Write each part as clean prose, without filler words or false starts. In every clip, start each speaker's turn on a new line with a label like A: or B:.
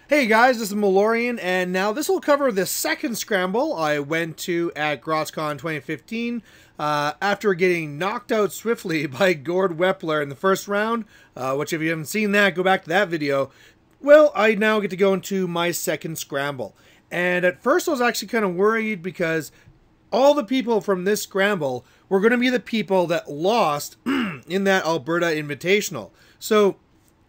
A: Hey guys, this is Malorian, and now this will cover the second scramble I went to at Grotscon 2015 after getting knocked out swiftly by Gord Wepler in the first round, which if you haven't seen that, go back to that video. Well, I now get to go into my second scramble. And at first I was actually kind of worried because all the people from this scramble were going to be the people that lost in that Alberta Invitational. So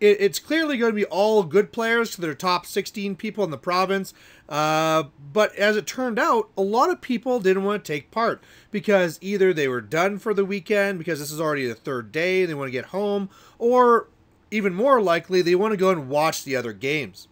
A: it's clearly going to be all good players to their top 16 people in the province. But as it turned out, a lot of people didn't want to take part because either they were done for the weekend because this is already the third day, they want to get home, or even more likely, they want to go and watch the other games.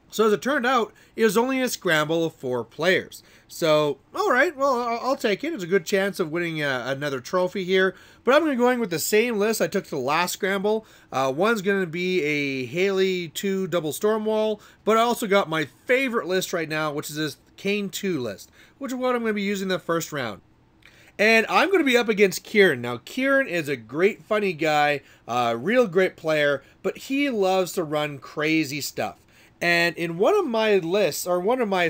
A: So as it turned out, it was only a scramble of 4 players. So, alright, well, I'll take it. It's a good chance of winning another trophy here. But I'm going to go in with the same list I took to the last scramble. One's going to be a Haley 2 double Stormwall. But I also got my favorite list right now, which is this Kane 2 list, which is what I'm going to be using the first round. And I'm going to be up against Kieran. Now, Kieran is a great, funny guy, real great player, but he loves to run crazy stuff. And in one of my lists, or one of my,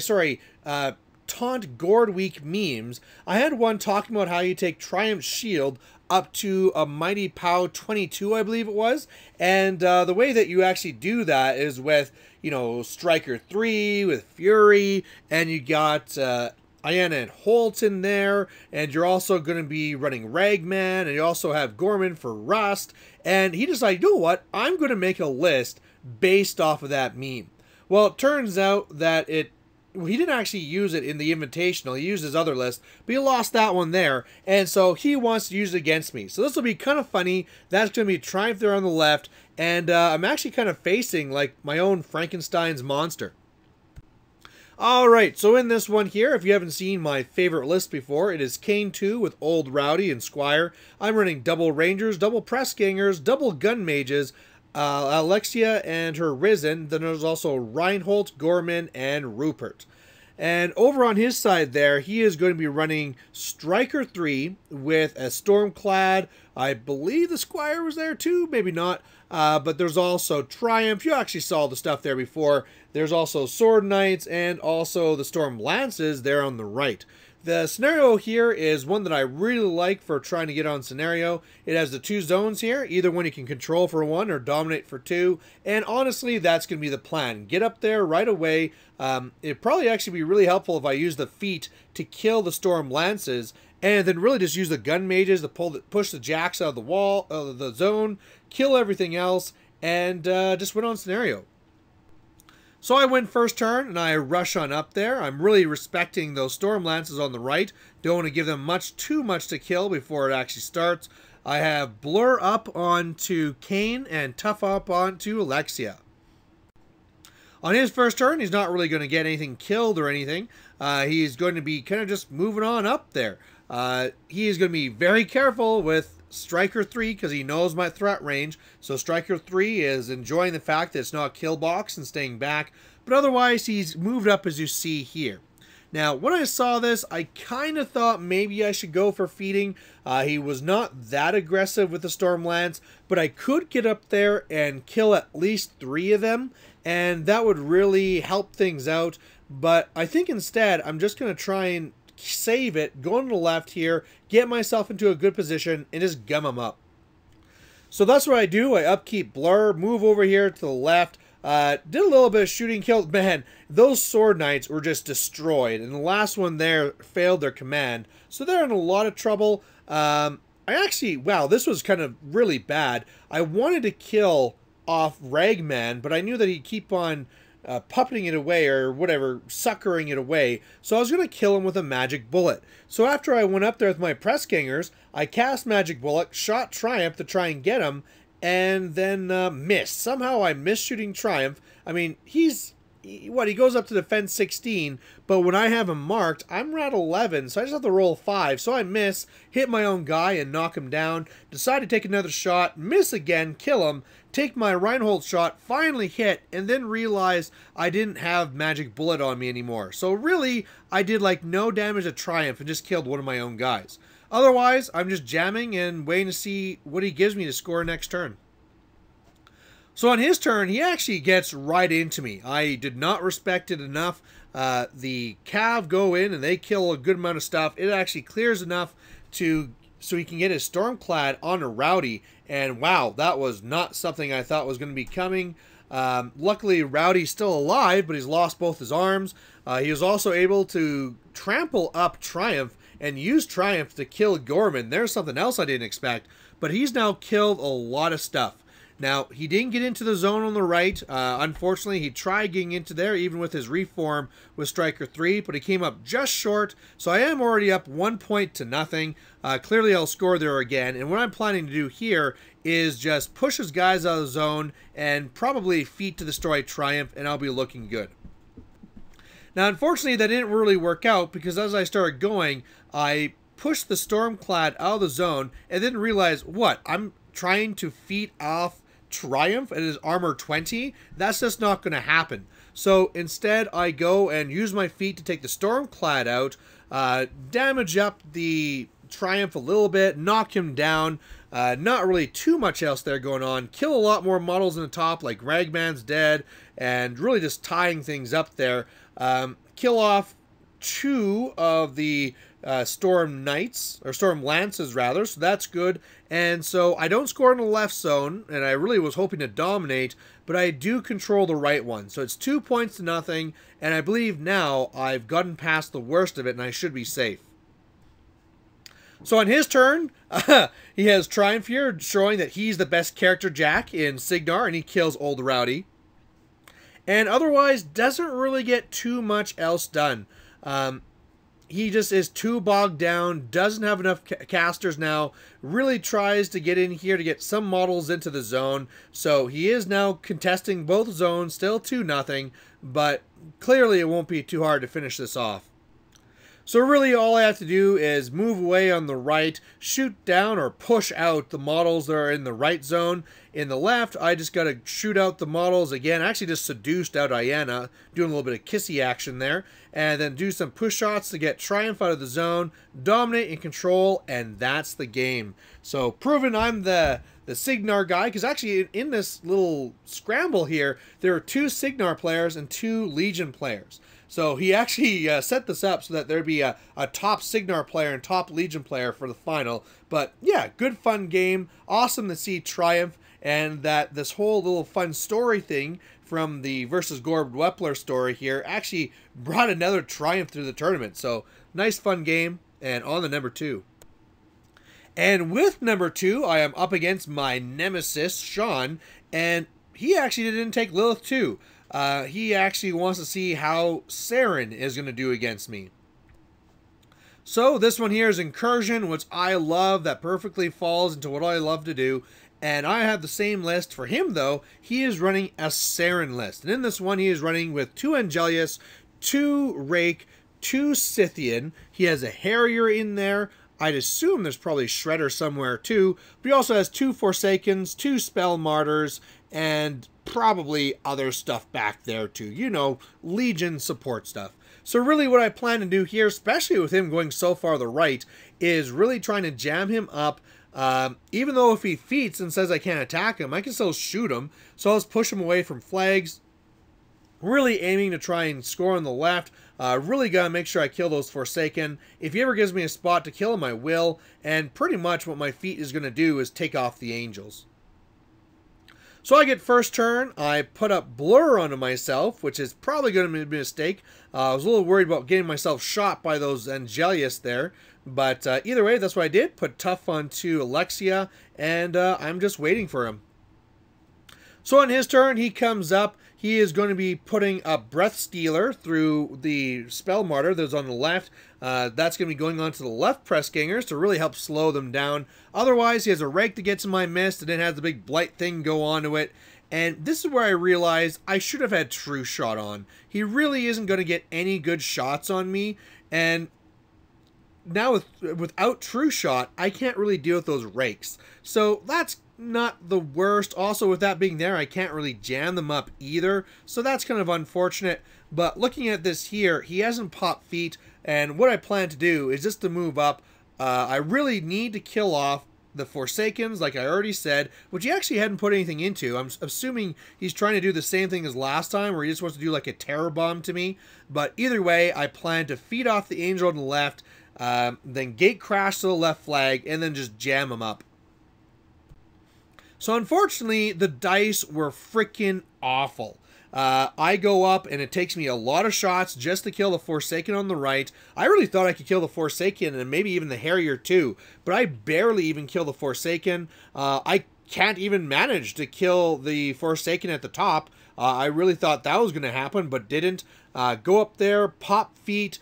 A: Taunt Gord Week memes, I had one talking about how you take Triumph's Shield up to a Mighty Pow 22, I believe it was. And the way that you actually do that is with, you know, Striker 3, with Fury, and you got Ayanna and Holt in there, and you're also going to be running Ragman, and you also have Gorman for Rust. And he decided, you know what, I'm going to make a list based off of that meme. Well, it turns out that he didn't actually use it in the Invitational. He used his other list, but he lost that one there, and so he wants to use it against me. So this will be kind of funny. That's going to be Triumph there on the left, and I'm actually kind of facing like my own Frankenstein's monster. Alright, so in this one here, if you haven't seen my favorite list before, it is Kane 2 with Old Rowdy and Squire. I'm running double Rangers, double Press Gangers, double Gun Mages, Alexia and her Risen. Then there's also Reinhold, Gorman, and Rupert. And over on his side there, he is going to be running Striker 3 with a Stormclad. I believe the Squire was there too, maybe not. But there's also Triumph. You actually saw the stuff there before. There's also Sword Knights and also the Storm Lances there on the right. The scenario here is one that I really like for trying to get on scenario. It has the 2 zones here, either one you can control for 1 or dominate for 2. And honestly, that's going to be the plan. Get up there right away. It'd probably actually be really helpful if I use the feat to kill the Storm Lances, and then really just use the Gun Mages to push the Jacks out of the wall, the zone, kill everything else, and just win on scenario. So I win first turn, and I rush on up there. I'm really respecting those Storm Lances on the right. Don't want to give them too much to kill before it actually starts. I have Blur up onto Kane and Tough up onto Alexia. On his first turn, he's not really going to get anything killed or anything. He's going to be kind of just moving on up there. He is going to be very careful with Striker 3 because he knows my threat range. So Striker 3 is enjoying the fact that it's not kill box and staying back. But otherwise, he's moved up as you see here. Now, when I saw this, I kind of thought maybe I should go for feeding. He was not that aggressive with the Stormlance, but I could get up there and kill at least 3 of them, and that would really help things out. But I think instead, I'm just going to try and save it, go on the left here, get myself into a good position, and just gum them up. So that's what I do. I upkeep Blur, move over here to the left, did a little bit of shooting, killed. Man, those Sword Knights were just destroyed, and the last one there failed their command, so they're in a lot of trouble. I actually, wow, this was kind of really bad. I wanted to kill off Ragman, but I knew that he'd keep on puppeting it away, or whatever, suckering it away. So I was going to kill him with a Magic Bullet. So after I went up there with my Press Gangers, I cast Magic Bullet, shot Triumph to try and get him, and then missed. Somehow I missed shooting Triumph. I mean, he goes up to defense 16, but when I have him marked, I'm at 11, so I just have to roll 5. So I miss, hit my own guy and knock him down, decide to take another shot, miss again, kill him, take my Reinhold shot, finally hit, and then realize I didn't have Magic Bullet on me anymore. So really, I did like no damage to Triumph and just killed one of my own guys. Otherwise, I'm just jamming and waiting to see what he gives me to score next turn. So on his turn, he actually gets right into me. I did not respect it enough. The Cav go in and they kill a good amount of stuff. It actually clears enough so he can get his Stormclad onto Rowdy. And wow, that was not something I thought was going to be coming. Luckily, Rowdy's still alive, but he's lost both his arms. He was also able to trample up Triumph and use Triumph to kill Gorman. There's something else I didn't expect, but he's now killed a lot of stuff. Now, he didn't get into the zone on the right. Unfortunately, he tried getting into there, even with his reform with Striker 3, but he came up just short, so I am already up 1 point to nothing. Clearly, I'll score there again, and what I'm planning to do here is just push his guys out of the zone and probably feat to destroy Triumph, and I'll be looking good. Now, unfortunately, that didn't really work out, because as I started going, I pushed the Stormclad out of the zone and didn't realize, what, I'm trying to feat off Triumph at his armor 20? That's just not going to happen. So instead, I go and use my feat to take the Stormclad out, damage up the Triumph a little bit, knock him down. Not really too much else there going on. Kill a lot more models in the top, like Ragman's dead, and really just tying things up there. Kill off 2 of the Storm Knights, or Storm Lances rather, so that's good. And so I don't score in the left zone, and I really was hoping to dominate, but I do control the right one. So it's 2 points to nothing, and I believe now I've gotten past the worst of it, and I should be safe. So on his turn, he has Triumph here, showing that he's the best character Jack in Cygnar, and he kills Old Rowdy. And otherwise, doesn't really get too much else done. He just is too bogged down, doesn't have enough casters now, really tries to get in here to get some models into the zone. So he is now contesting both zones, still 2-0, but clearly it won't be too hard to finish this off. So really all I have to do is move away on the right, shoot down or push out the models that are in the right zone. In the left, I just got to shoot out the models again. I actually just seduced out Iana, doing a little bit of kissy action there. And then do some push shots to get Triumph out of the zone, dominate and control, and that's the game. So proving I'm the Cygnar guy, because actually in this little scramble here, there are 2 Cygnar players and 2 Legion players. So he actually set this up so that there'd be a top Cygnar player and top Legion player for the final. But yeah, good fun game. Awesome to see Triumph, and that this whole little fun story thing from the versus Gorb Wepler story here actually brought another Triumph through the tournament. So nice fun game, and on to number 2. And with number 2, I am up against my nemesis, Sean, and he actually didn't take Lilith too. He actually wants to see how Saren is going to do against me. So this one here is Incursion, which I love. That perfectly falls into what I love to do. And I have the same list. For him, though, he is running a Saren list. And in this one, he is running with 2 Angelius, 2 Rake, 2 Scythian. He has a Harrier in there. I'd assume there's probably Shredder somewhere, too. But he also has 2 Forsakens, 2 Spell Martyrs, and probably other stuff back there too. You know, Legion support stuff. So really what I plan to do here, especially with him going so far to the right, is really trying to jam him up. Even though if he feats and says I can't attack him, I can still shoot him. So I'll just push him away from flags. Really aiming to try and score on the left. Really gotta make sure I kill those Forsaken. If he ever gives me a spot to kill him, I will. And pretty much what my feat is going to do is take off the Angels. So I get first turn, I put up Blur onto myself, which is probably going to be a mistake. I was a little worried about getting myself shot by those Angelius there. But either way, that's what I did. Put Tough onto Alexia, and I'm just waiting for him. So on his turn, he comes up. He is going to be putting a Breath Stealer through the Spell Martyr that's on the left. That's going to be going on to the left Press Gangers to really help slow them down. Otherwise, he has a Rake that gets in my mist, and then has the big Blight thing go onto it. And this is where I realized I should have had True Shot on. He really isn't going to get any good shots on me. And now without True Shot, I can't really deal with those Rakes. So that's not the worst. Also, with that being there, I can't really jam them up either. So that's kind of unfortunate. But looking at this here, he hasn't popped feet. And what I plan to do is just to move up. I really need to kill off the Forsakens, like I already said, which he actually hadn't put anything into. I'm assuming he's trying to do the same thing as last time, where he just wants to do like a terror bomb to me. But either way, I plan to feed off the Angel on the left, then gate crash to the left flag, and then just jam him up. So unfortunately, the dice were freaking awful. I go up, and it takes me a lot of shots just to kill the Forsaken on the right. I really thought I could kill the Forsaken and maybe even the Harrier too, but I barely even kill the Forsaken. I can't even manage to kill the Forsaken at the top. I really thought that was going to happen, but didn't. Go up there, pop feet.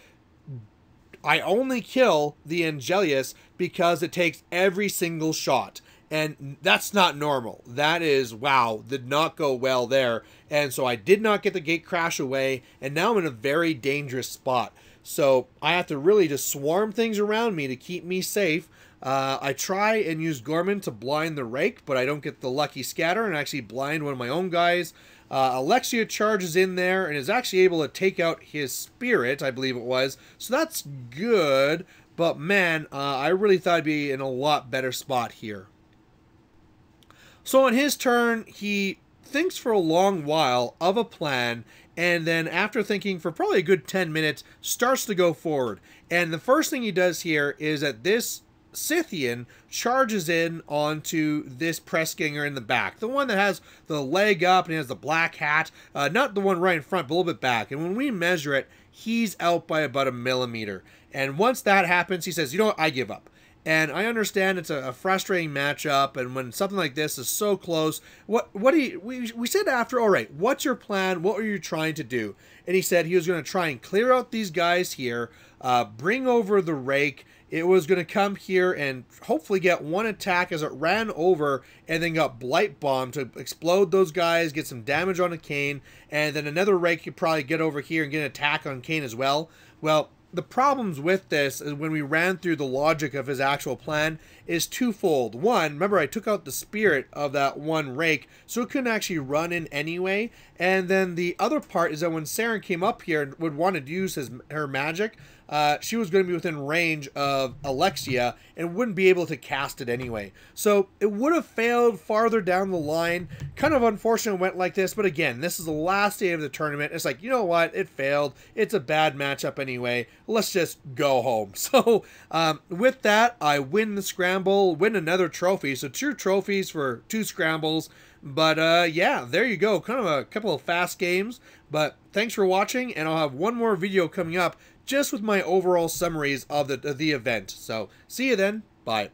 A: I only kill the Angelius because it takes every single shot. And that's not normal. That is, wow, did not go well there. And so I did not get the gate crash away, and now I'm in a very dangerous spot. So I have to really just swarm things around me to keep me safe. I try and use Gorman to blind the rake, but I don't get the lucky scatter and actually blind one of my own guys. Alexia charges in there and is actually able to take out his spirit, I believe it was. So that's good, but man, I really thought I'd be in a lot better spot here. So on his turn, he thinks for a long while of a plan, and then after thinking for probably a good 10 minutes, starts to go forward. And the first thing he does here is that this Scythian charges in onto this Pressganger in the back. The one that has the leg up and has the black hat. Not the one right in front, but a little bit back. And when we measure it, he's out by about 1 millimeter. And once that happens, he says, you know what, I give up. And I understand it's a frustrating matchup, and when something like this is so close, we said after, all right, what's your plan? What were you trying to do? And he said he was going to try and clear out these guys here, bring over the rake. It was going to come here and hopefully get one attack as it ran over and then got blight bombed to explode those guys, get some damage on a Kane, and then another rake could probably get over here and get an attack on Kane as well. Well, the problems with this is when we ran through the logic of his actual plan is twofold. One, remember I took out the spirit of that one rake, so it couldn't actually run in anyway. And then the other part is that when Saren came up here and would want to use her magic, she was going to be within range of Alexia and wouldn't be able to cast it anyway. So it would have failed farther down the line. Kind of unfortunate it went like this, but again, this is the last day of the tournament. It's like, you know what? It failed. It's a bad matchup anyway. Let's just go home. So with that, I win the Scramble, win another trophy. So 2 trophies for 2 Scrambles. But yeah, there you go. Kind of a couple of fast games. But thanks for watching, and I'll have one more video coming up just with my overall summaries of the event. So see you then. Bye.